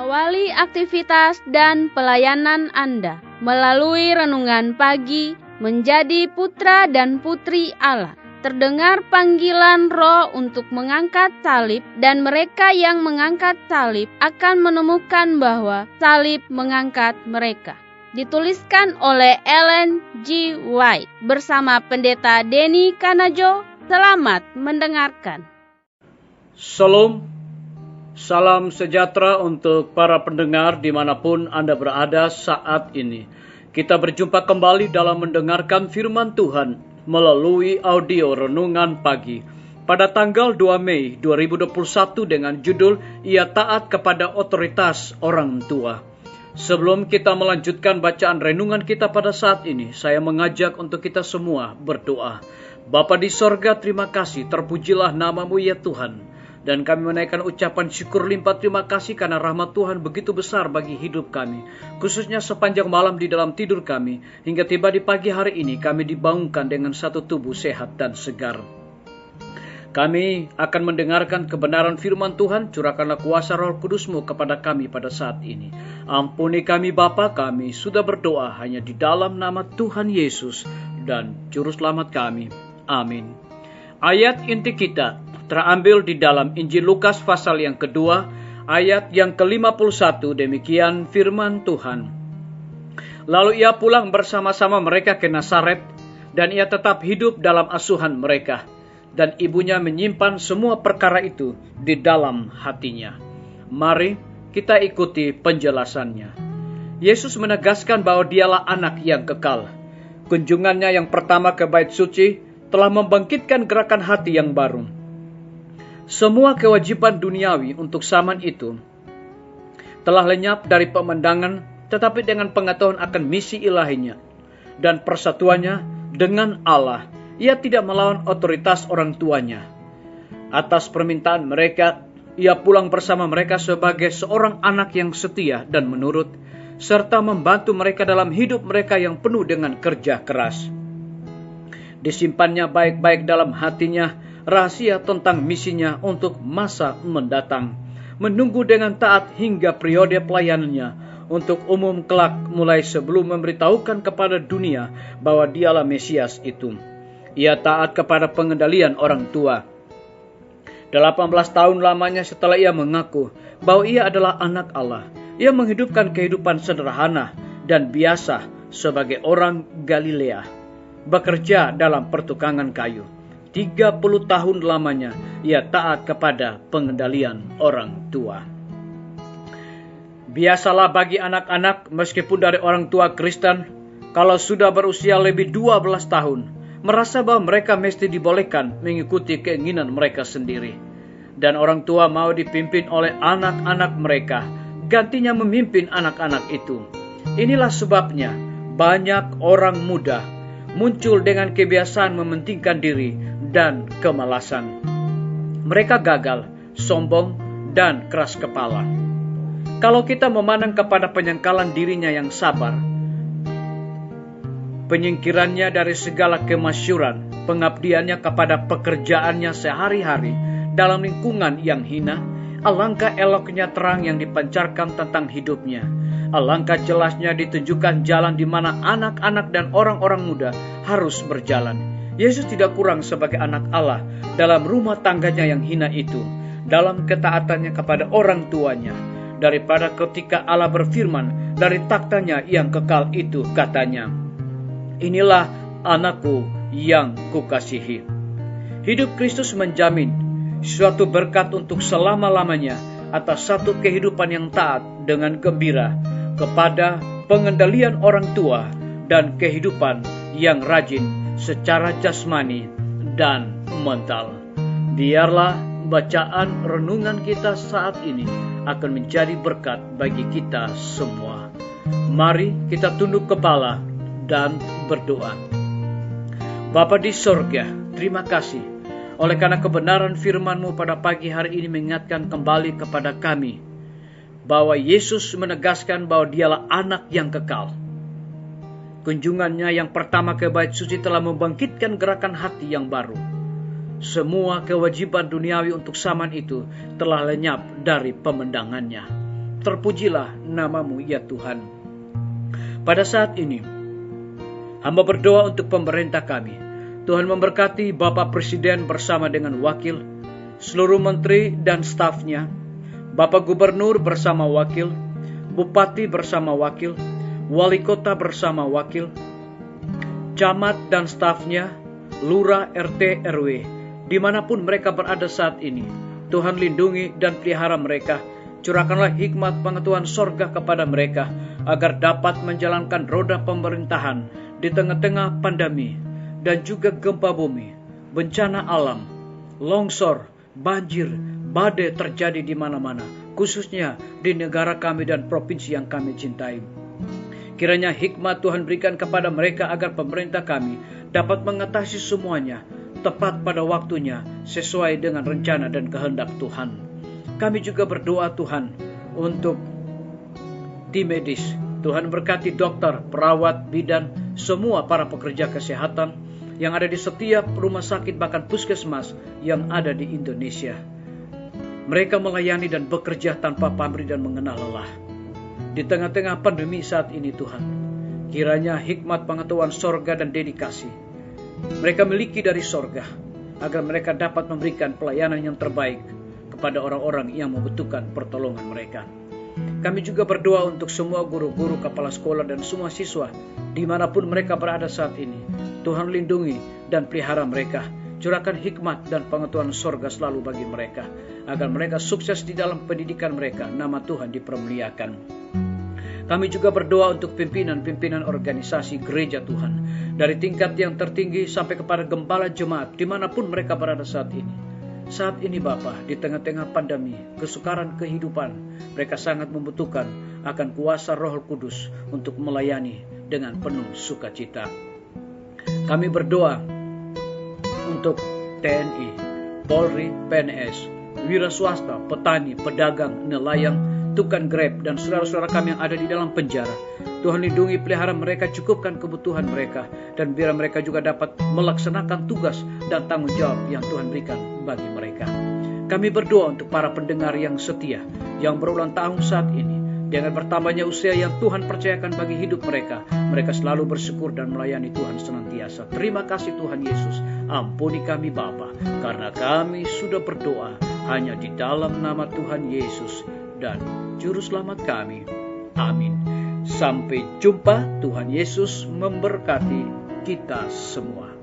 Awali aktivitas dan pelayanan Anda melalui renungan pagi menjadi putra dan putri Allah. Terdengar panggilan Roh untuk mengangkat salib, dan mereka yang mengangkat salib akan menemukan bahwa salib mengangkat mereka. Dituliskan oleh Ellen G. White bersama Pendeta Denny Kanajo. Selamat mendengarkan. Shalom, salam sejahtera untuk para pendengar dimanapun Anda berada saat ini. Kita berjumpa kembali dalam mendengarkan firman Tuhan melalui audio renungan pagi pada tanggal 2 Mei 2021 dengan judul Ia Taat Kepada Otoritas Orang Tua. Sebelum kita melanjutkan bacaan renungan kita pada saat ini, saya mengajak untuk kita semua berdoa. Bapa di sorga, terima kasih, terpujilah nama-Mu ya Tuhan. Dan kami menaikkan ucapan syukur limpah terima kasih karena rahmat Tuhan begitu besar bagi hidup kami. Khususnya sepanjang malam di dalam tidur kami, hingga tiba di pagi hari ini kami dibangunkan dengan satu tubuh sehat dan segar. Kami akan mendengarkan kebenaran firman Tuhan. Curahkanlah kuasa Roh Kudus-Mu kepada kami pada saat ini. Ampuni kami Bapa, kami sudah berdoa hanya di dalam nama Tuhan Yesus dan Juru Selamat kami. Amin. Ayat inti kita terambil di dalam Injil Lukas pasal yang kedua, ayat yang ke-51, demikian firman Tuhan. Lalu ia pulang bersama-sama mereka ke Nazaret, dan ia tetap hidup dalam asuhan mereka, dan ibunya menyimpan semua perkara itu di dalam hatinya. Mari kita ikuti penjelasannya. Yesus menegaskan bahwa dialah anak yang kekal. Kunjungannya yang pertama ke Bait Suci telah membangkitkan gerakan hati yang baru. Semua kewajiban duniawi untuk zaman itu telah lenyap dari pemandangan, tetapi dengan pengetahuan akan misi ilahinya dan persatuannya dengan Allah, ia tidak melawan otoritas orang tuanya. Atas permintaan mereka, ia pulang bersama mereka sebagai seorang anak yang setia dan menurut, serta membantu mereka dalam hidup mereka yang penuh dengan kerja keras. Disimpannya baik-baik dalam hatinya rahasia tentang misinya untuk masa mendatang, menunggu dengan taat hingga periode pelayanannya untuk umum kelak, mulai sebelum memberitahukan kepada dunia bahwa dialah Mesias itu. Ia taat kepada pengendalian orang tua. 18 tahun lamanya setelah ia mengaku bahwa ia adalah anak Allah, ia menghidupkan kehidupan sederhana dan biasa sebagai orang Galilea, bekerja dalam pertukangan kayu. 30 tahun lamanya ia taat kepada pengendalian orang tua. Biasalah bagi anak-anak meskipun dari orang tua Kristen, kalau sudah berusia lebih 12 tahun, merasa bahwa mereka mesti dibolehkan mengikuti keinginan mereka sendiri. Dan orang tua mau dipimpin oleh anak-anak mereka, gantinya memimpin anak-anak itu. Inilah sebabnya banyak orang muda muncul dengan kebiasaan mementingkan diri dan kemalasan. Mereka gagal, sombong, dan keras kepala. Kalau kita memandang kepada penyangkalan dirinya yang sabar, penyingkirannya dari segala kemasyuran, pengabdiannya kepada pekerjaannya sehari-hari dalam lingkungan yang hina, alangkah eloknya terang yang dipancarkan tentang hidupnya. Alangkah jelasnya ditunjukkan jalan di mana anak-anak dan orang-orang muda harus berjalan. Yesus tidak kurang sebagai anak Allah dalam rumah tangganya yang hina itu, dalam ketaatannya kepada orang tuanya. Daripada ketika Allah berfirman dari taktanya yang kekal itu, katanya, "Inilah anakku yang kukasihi." Hidup Kristus menjamin suatu berkat untuk selama-lamanya atas satu kehidupan yang taat dengan gembira kepada pengendalian orang tua dan kehidupan yang rajin secara jasmani dan mental. Biarlah bacaan renungan kita saat ini akan menjadi berkat bagi kita semua. Mari kita tunduk kepala dan berdoa. Bapa di sorga, terima kasih oleh karena kebenaran firman-Mu pada pagi hari ini mengingatkan kembali kepada kami bahwa Yesus menegaskan bahwa dialah anak yang kekal. Kunjungannya yang pertama ke Bait Suci telah membangkitkan gerakan hati yang baru. Semua kewajiban duniawi untuk zaman itu telah lenyap dari pemandangannya. terpujilah nama-Mu ya Tuhan. Pada saat ini, hamba berdoa untuk pemerintah kami. Tuhan memberkati Bapak Presiden bersama dengan wakil, seluruh menteri dan stafnya, Bapak Gubernur bersama wakil, Bupati bersama wakil, Wali Kota bersama wakil, camat dan stafnya, lurah, RT, RW, dimanapun mereka berada saat ini. Tuhan lindungi dan pelihara mereka. Curahkanlah hikmat pengetahuan sorga kepada mereka, agar dapat menjalankan roda pemerintahan di tengah-tengah pandemi dan juga gempa bumi, bencana alam, longsor, banjir, badai terjadi di mana-mana, khususnya di negara kami dan provinsi yang kami cintai. Kiranya hikmat Tuhan berikan kepada mereka agar pemerintah kami dapat mengatasi semuanya tepat pada waktunya sesuai dengan rencana dan kehendak Tuhan. Kami juga berdoa Tuhan untuk tim medis. Tuhan berkati dokter, perawat, bidan, semua para pekerja kesehatan yang ada di setiap rumah sakit bahkan puskesmas yang ada di Indonesia. Mereka melayani dan bekerja tanpa pamrih dan mengenal lelah. Di tengah-tengah pandemi saat ini Tuhan, kiranya hikmat pengetahuan sorga dan dedikasi mereka miliki dari sorga, agar mereka dapat memberikan pelayanan yang terbaik kepada orang-orang yang membutuhkan pertolongan mereka. Kami juga berdoa untuk semua guru-guru, kepala sekolah, dan semua siswa dimanapun mereka berada saat ini. Tuhan lindungi dan pelihara mereka. Curahkan hikmat dan pengetahuan sorga selalu bagi mereka, agar mereka sukses di dalam pendidikan mereka. Nama Tuhan dipermuliakan. Kami juga berdoa untuk pimpinan-pimpinan organisasi gereja Tuhan, dari tingkat yang tertinggi sampai kepada gembala jemaat dimanapun mereka berada saat ini. Saat ini Bapa, di tengah-tengah pandemi, kesukaran kehidupan, mereka sangat membutuhkan akan kuasa Roh Kudus untuk melayani dengan penuh sukacita. Kami berdoa untuk TNI, Polri, PNS, wira swasta, petani, pedagang, nelayan, tukang Grab, dan saudara-saudara kami yang ada di dalam penjara. Tuhan lindungi, pelihara mereka, cukupkan kebutuhan mereka, dan biar mereka juga dapat melaksanakan tugas dan tanggung jawab yang Tuhan berikan bagi mereka. Kami berdoa untuk para pendengar yang setia, yang berulang tahun saat ini. Dengan bertambahnya usia yang Tuhan percayakan bagi hidup mereka, mereka selalu bersyukur dan melayani Tuhan senantiasa. Terima kasih Tuhan Yesus. Ampuni kami Bapa, karena kami sudah berdoa hanya di dalam nama Tuhan Yesus dan Juru Selamat kami. Amin. Sampai jumpa. Tuhan Yesus memberkati kita semua.